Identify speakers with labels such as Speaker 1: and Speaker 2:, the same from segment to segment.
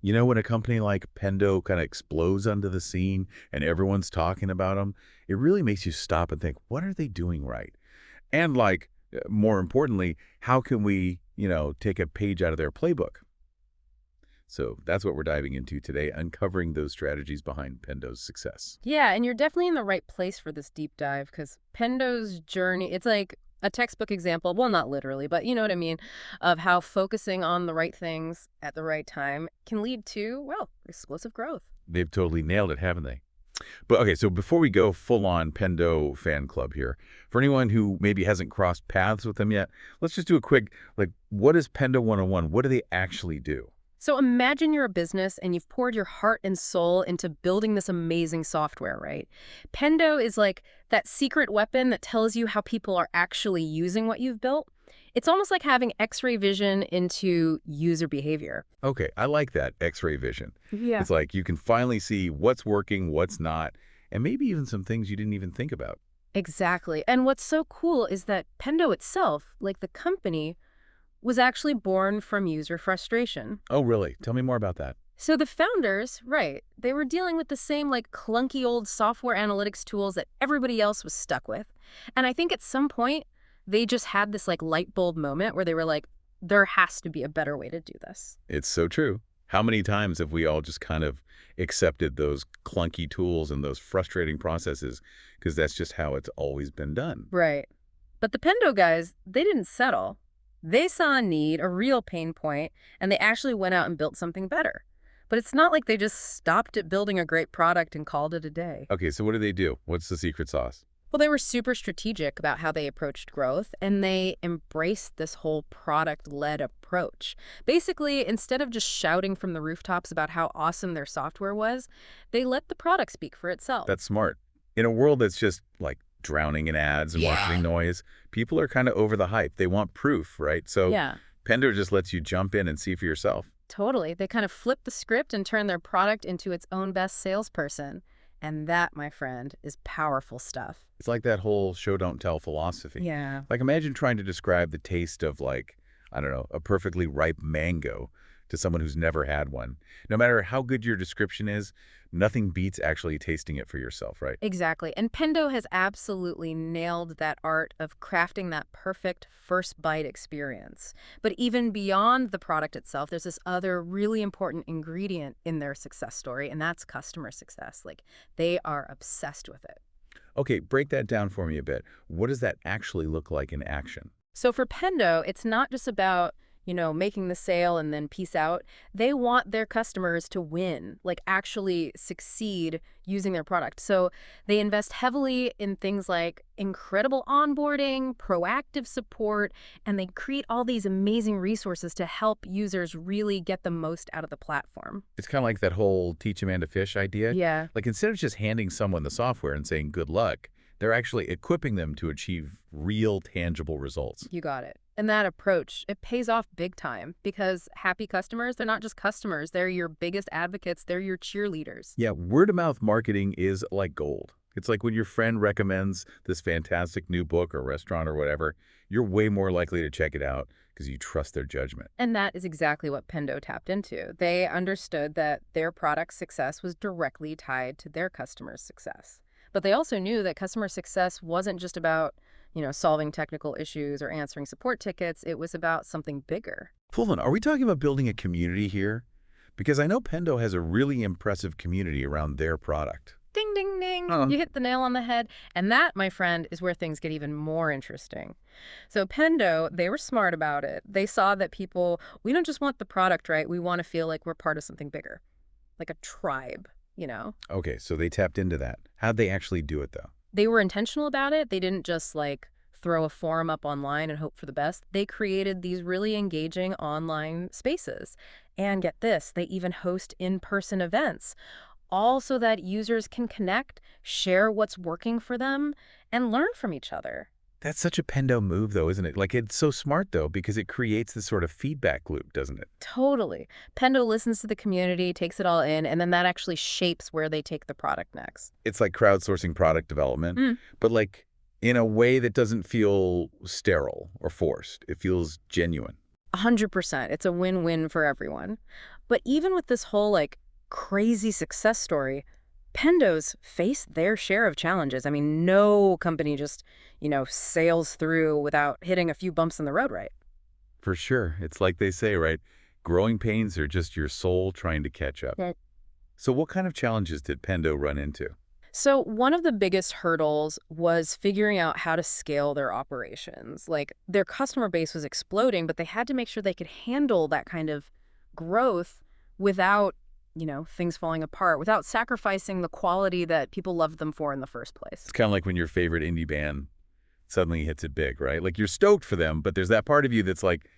Speaker 1: You know, when a company like Pendo kind of explodes onto the scene and everyone's talking about them, it really makes you stop and think, what are they doing right? And more importantly, how can we, take a page out of their playbook? So that's what we're diving into today, uncovering those strategies behind Pendo's success.
Speaker 2: Yeah, and you're definitely in the right place for this deep dive because Pendo's journey, it's like a textbook example, well, not literally, but you know what I mean, of how focusing on the right things at the right time can lead to, well, explosive growth.
Speaker 1: They've totally nailed it, haven't they? But okay, so before we go full on Pendo fan club here, for anyone who maybe hasn't crossed paths with them yet, let's just do a quick, what is Pendo 101? What do they actually do?
Speaker 2: So imagine you're a business and you've poured your heart and soul into building this amazing software, right? Pendo is like that secret weapon that tells you how people are actually using what you've built. It's almost like having X-ray vision into user behavior.
Speaker 1: Okay, I like that X-ray vision.
Speaker 2: Yeah.
Speaker 1: It's like you can finally see what's working, what's not, and maybe even some things you didn't even think about.
Speaker 2: Exactly. And what's so cool is that Pendo itself, like the company, was actually born from user frustration.
Speaker 1: Oh, really? Tell me more about that.
Speaker 2: So the founders, right, they were dealing with the same like clunky old software analytics tools that everybody else was stuck with. And I think at some point they just had this like light bulb moment where they were like, there has to be a better way to do this.
Speaker 1: It's so true. How many times have we all just kind of accepted those clunky tools and those frustrating processes because that's just how it's always been done?
Speaker 2: Right. But the Pendo guys, they didn't settle. They saw a need, a real pain point, and they actually went out and built something better. But it's not like they just stopped at building a great product and called it a day.
Speaker 1: Okay, so what do they do? What's the secret sauce?
Speaker 2: Well, they were super strategic about how they approached growth, and they embraced this whole product-led approach. Basically, instead of just shouting from the rooftops about how awesome their software was, they let the product speak for itself.
Speaker 1: That's smart. In a world that's just drowning in ads and
Speaker 2: Yeah.
Speaker 1: marketing noise, people are kind of over the hype. They want proof, right? So
Speaker 2: Yeah,
Speaker 1: Pender just lets you jump in and see for yourself.
Speaker 2: totally. They kind of flipped the script and turned their product into its own best salesperson. And that, my friend, is powerful stuff.
Speaker 1: It's like that whole show don't tell philosophy.
Speaker 2: Yeah.
Speaker 1: Imagine trying to describe the taste of I don't know, a perfectly ripe mango to someone who's never had one. No matter how good your description is, nothing beats actually tasting it for yourself, right?
Speaker 2: Exactly. And Pendo has absolutely nailed that art of crafting that perfect first bite experience. But even beyond the product itself, there's this other really important ingredient in their success story, and that's customer success. Like, they are obsessed with it.
Speaker 1: Okay, break that down for me a bit. What does that actually look like in action?
Speaker 2: So for Pendo, it's not just about, making the sale and then peace out. They want their customers to win, like actually succeed using their product. So they invest heavily in things like incredible onboarding, proactive support, and they create all these amazing resources to help users really get the most out of the platform.
Speaker 1: It's kind of like that whole teach a man to fish idea.
Speaker 2: Yeah,
Speaker 1: Instead of just handing someone the software and saying good luck, they're actually equipping them to achieve real, tangible results.
Speaker 2: you got it. And that approach, it pays off big time because happy customers, they're not just customers, they're your biggest advocates, they're your cheerleaders.
Speaker 1: Yeah, word of mouth marketing is like gold. It's like when your friend recommends this fantastic new book or restaurant or whatever, you're way more likely to check it out because you trust their judgment.
Speaker 2: And that is exactly what Pendo tapped into. They understood that their product's success was directly tied to their customers' success. But they also knew that customer success wasn't just about, solving technical issues or answering support tickets. It was about something bigger.
Speaker 1: Hold on, are we talking about building a community here? Because I know Pendo has a really impressive community around their product.
Speaker 2: Ding, ding, ding.
Speaker 1: Uh,
Speaker 2: You hit the nail on the head. And that, my friend, is where things get even more interesting. So Pendo, they were smart about it. They saw that people, we don't just want the product right. We want to feel like we're part of something bigger, like a tribe.
Speaker 1: okay, so they tapped into that. How'd they actually do it, though?
Speaker 2: They were intentional about it. They didn't just like throw a forum up online and hope for the best. They created these really engaging online spaces. And get this, they even host in-person events, all so that users can connect, share what's working for them, and learn from each other.
Speaker 1: That's such a Pendo move, though, isn't it? It's so smart, though, because it creates this sort of feedback loop, doesn't it?
Speaker 2: Totally. Pendo listens to the community, takes it all in, and then that actually shapes where they take the product next.
Speaker 1: It's like crowdsourcing product development,
Speaker 2: Mm.
Speaker 1: but in a way that doesn't feel sterile or forced. It feels genuine.
Speaker 2: 100%. It's a win-win for everyone. But even with this whole, like, crazy success story, Pendo's faced their share of challenges. I mean, no company just, sails through without hitting a few bumps in the road, right?
Speaker 1: For sure. It's like they say, right? Growing pains are just your soul trying to catch up.
Speaker 2: Yeah.
Speaker 1: So what kind of challenges did Pendo run into?
Speaker 2: So one of the biggest hurdles was figuring out how to scale their operations. Like, their customer base was exploding, but they had to make sure they could handle that kind of growth without, things falling apart, without sacrificing the quality that people loved them for in the first place.
Speaker 1: It's kind of like when your favorite indie band suddenly hits it big, right? Like you're stoked for them, but there's that part of you that's like,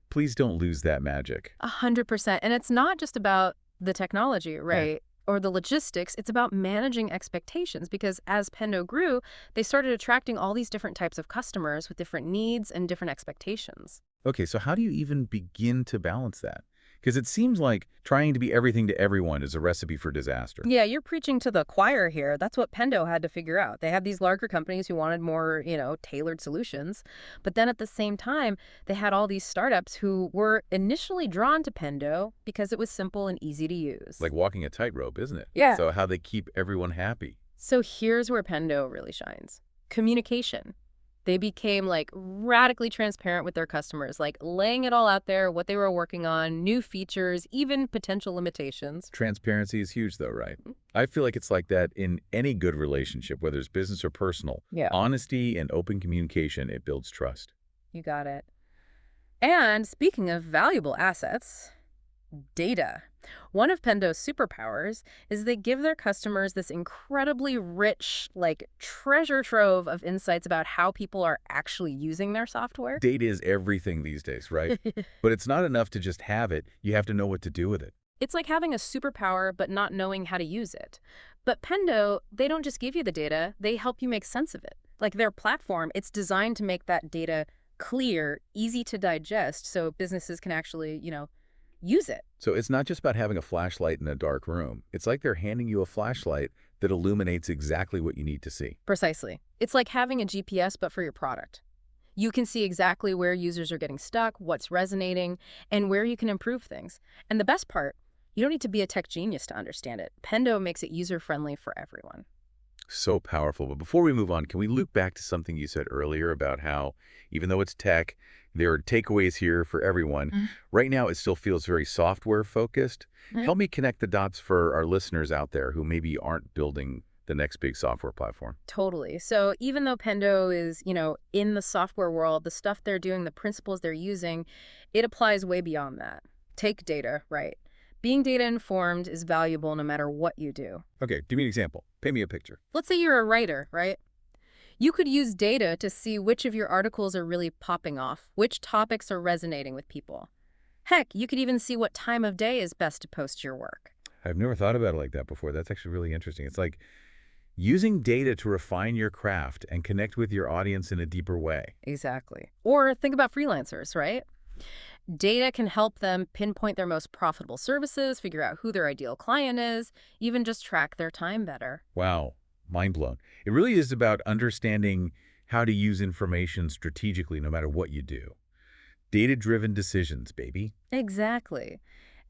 Speaker 1: please don't lose that magic.
Speaker 2: 100%. And it's not just about the technology,
Speaker 1: Yeah.
Speaker 2: right? Or the logistics. It's about managing expectations, because as Pendo grew, they started attracting all these different types of customers with different needs and different expectations.
Speaker 1: Okay, so how do you even begin to balance that? Because it seems like trying to be everything to everyone is a recipe for disaster.
Speaker 2: Yeah, you're preaching to the choir here. That's what Pendo had to figure out. They had these larger companies who wanted more, tailored solutions. But then at the same time, they had all these startups who were initially drawn to Pendo because it was simple and easy to use.
Speaker 1: Like walking a tightrope, isn't it?
Speaker 2: Yeah.
Speaker 1: So how they keep everyone happy.
Speaker 2: So here's where Pendo really shines. Communication. They became like radically transparent with their customers, like laying it all out there, what they were working on, new features, even potential limitations.
Speaker 1: Transparency is huge though, right? I feel like it's like that in any good relationship, whether it's business or personal.
Speaker 2: Yeah.
Speaker 1: Honesty and open communication, it builds trust.
Speaker 2: You got it. And speaking of valuable assets, data. One of Pendo's superpowers is they give their customers this incredibly rich, like, treasure trove of insights about how people are actually using their software.
Speaker 1: Data is everything these days, right? But it's not enough to just have it. You have to know what to do with it.
Speaker 2: It's like having a superpower but not knowing how to use it. But Pendo, they don't just give you the data, they help you make sense of it. Like, their platform, it's designed to make that data clear, easy to digest, so businesses can actually, use it.
Speaker 1: So it's not just about having a flashlight in a dark room. It's like they're handing you a flashlight that illuminates exactly what you need to see.
Speaker 2: Precisely. It's like having a GPS, but for your product. You can see exactly where users are getting stuck, what's resonating, and where you can improve things. And the best part, you don't need to be a tech genius to understand it. Pendo makes it user-friendly for everyone.
Speaker 1: So powerful. But before we move on, can we loop back to something you said earlier about how, even though it's tech, there are takeaways here for everyone. Right now, it still feels very software focused. Help me connect the dots for our listeners out there who maybe aren't building the next big software platform.
Speaker 2: Totally. So even though Pendo is, in the software world, the stuff they're doing, the principles they're using, it applies way beyond that. Take data, right? Being data informed is valuable no matter what you do.
Speaker 1: Okay, give me an example. Paint me a picture.
Speaker 2: Let's say you're a writer, right? You could use data to see which of your articles are really popping off, which topics are resonating with people. Heck, you could even see what time of day is best to post your work.
Speaker 1: I've never thought about it like that before. That's actually really interesting. It's like using data to refine your craft and connect with your audience in a deeper way.
Speaker 2: Exactly. Or think about freelancers, right? Data can help them pinpoint their most profitable services, figure out who their ideal client is, even just track their time better.
Speaker 1: Wow, mind blown. It really is about understanding how to use information strategically no matter what you do. Data-driven decisions, baby.
Speaker 2: Exactly.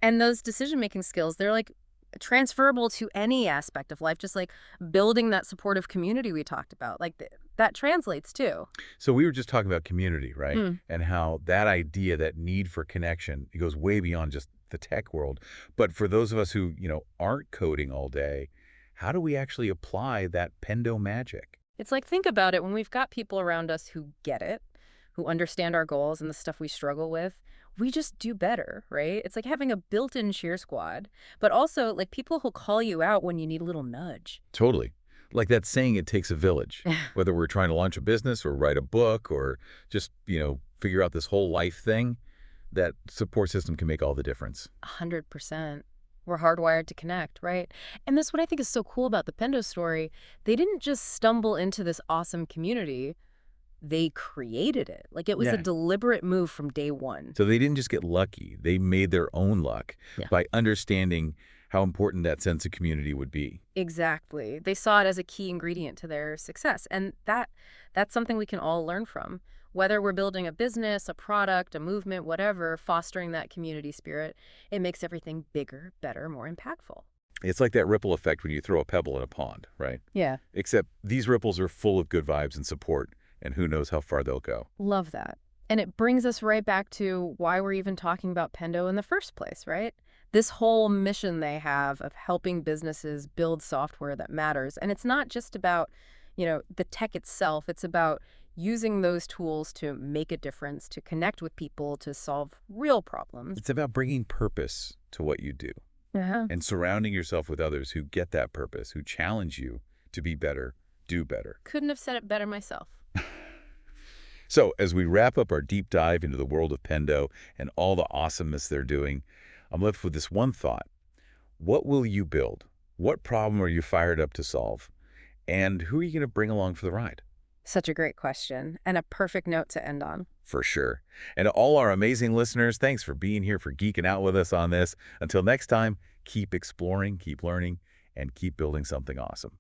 Speaker 2: And those decision-making skills, they're like transferable to any aspect of life, just like building that supportive community we talked about. Like that translates too.
Speaker 1: So we were just talking about community, right?
Speaker 2: Mm.
Speaker 1: And how that idea, that need for connection, it goes way beyond just the tech world. But for those of us who, aren't coding all day, how do we actually apply that Pendo magic?
Speaker 2: It's like, think about it, when we've got people around us who get it, who understand our goals and the stuff we struggle with, we just do better, right? It's like having a built-in cheer squad, but also like people who'll call you out when you need a little nudge.
Speaker 1: Totally. Like that saying, it takes a village, whether we're trying to launch a business or write a book or just, figure out this whole life thing, that support system can make all the difference.
Speaker 2: 100%. We're hardwired to connect, right? And that's what I think is so cool about the Pendo story. They didn't just stumble into this awesome community. They created it. Like, it was a deliberate move from day one.
Speaker 1: So they didn't just get lucky. They made their own luck by understanding how important that sense of community would be.
Speaker 2: Exactly. They saw it as a key ingredient to their success. And that's something we can all learn from. Whether we're building a business, a product, a movement, whatever, fostering that community spirit, it makes everything bigger, better, more impactful.
Speaker 1: It's like that ripple effect when you throw a pebble in a pond, right?
Speaker 2: Yeah.
Speaker 1: Except these ripples are full of good vibes and support, and who knows how far they'll go.
Speaker 2: Love that. And it brings us right back to why we're even talking about Pendo in the first place, right? This whole mission they have of helping businesses build software that matters. And it's not just about, the tech itself. It's about using those tools to make a difference, to connect with people, to solve real problems.
Speaker 1: It's about bringing purpose to what you do
Speaker 2: Yeah.
Speaker 1: and surrounding yourself with others who get that purpose, who challenge you to be better, do better.
Speaker 2: Couldn't have said it better myself.
Speaker 1: So as we wrap up our deep dive into the world of Pendo and all the awesomeness they're doing, I'm left with this one thought. What will you build? What problem are you fired up to solve? And who are you going to bring along for the ride?
Speaker 2: Such a great question and a perfect note to end on.
Speaker 1: For sure. And to all our amazing listeners, thanks for being here, for geeking out with us on this. Until next time, keep exploring, keep learning, and keep building something awesome.